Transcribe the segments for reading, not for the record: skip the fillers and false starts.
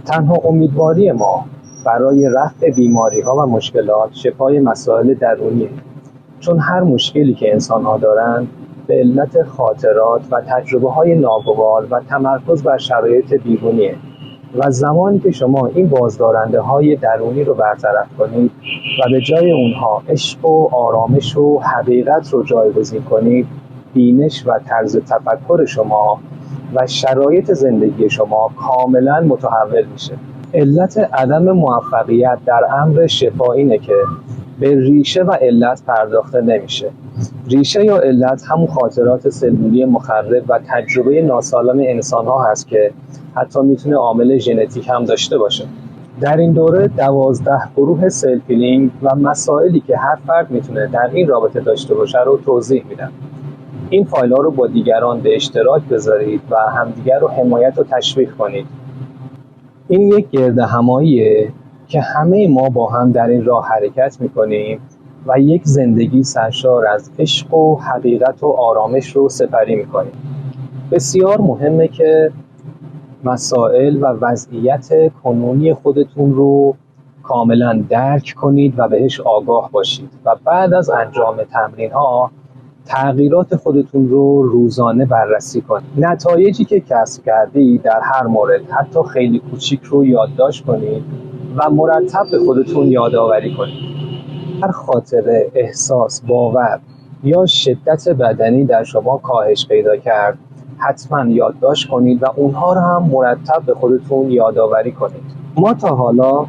تنها امیدواری ما برای رفع بیماری‌ها و مشکلات شفای مسائل درونیه، چون هر مشکلی که انسان‌ها دارند به علت خاطرات و تجربه‌های ناگوار و تمرکز بر شرایط بیرونیه و زمانی که شما این بازدارنده‌های درونی رو برطرف کنید و به جای اونها عشق و آرامش و حقیقت رو جایگزین کنید، بینش و طرز تفکر شما و شرایط زندگی شما کاملا متحول میشه. علت عدم موفقیت در امر شفا اینه که به ریشه و علت پرداخته نمیشه. ریشه یا علت همون خاطرات سلولی مخرب و تجربه ناسالم انسان ها هست که حتی میتونه عامل ژنتیک هم داشته باشه. در این دوره 12 گروه سلف هیلینگ و مسائلی که هر فرد میتونه در این رابطه داشته باشه رو توضیح میدم. این فایل ها رو با دیگران به اشتراک بذارید و همدیگر رو حمایت و تشویق کنید. این یک گردهماییه که همه ما با هم در این راه حرکت میکنیم و یک زندگی سرشار از عشق و حقیقت و آرامش رو سپری میکنیم. بسیار مهمه که مسائل و وضعیت کنونی خودتون رو کاملا درک کنید و بهش آگاه باشید و بعد از انجام تمرین ها تغییرات خودتون رو روزانه بررسی کنید. نتایجی که کسب کردید در هر مورد، حتی خیلی کوچیک، رو یادداشت کنید و مرتب به خودتون یادآوری کنید. هر خاطره، احساس، باور یا شدت بدنی در شما کاهش پیدا کرد، حتما یادداشت کنید و اونها رو هم مرتب به خودتون یادآوری کنید. ما تا حالا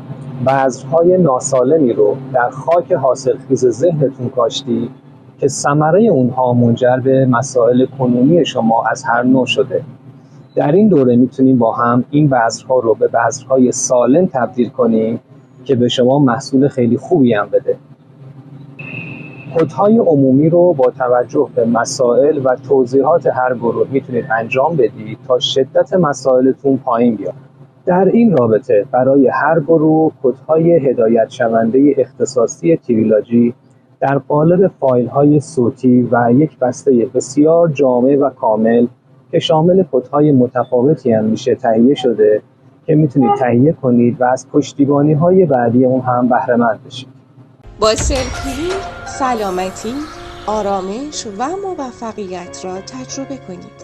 بذرهای ناسالمی رو در خاک حاصلخیز ذهنتون کاشتید که ثمره اونها منجر به مسائل کنونی شما از هر نوع شده. در این دوره میتونیم با هم این بذرها رو به بذرهای سالم تبدیل کنیم که به شما محصول خیلی خوبی هم بده. کدهای عمومی رو با توجه به مسائل و توضیحات هر گروه میتونید انجام بدید تا شدت مسائلتون پایین بیاد. در این رابطه برای هر گروه کدهای هدایت شونده اختصاصی تریلاجی در قالب فایل‌های صوتی و یک بسته بسیار جامع و کامل که شامل کدهای متفاوتی هم میشه تهیه شده که میتونید تهیه کنید و از پشتیبانی‌های بعدی اون هم بهره مند بشید. با سلف هیلینگ سلامتی، آرامش و موفقیت را تجربه کنید.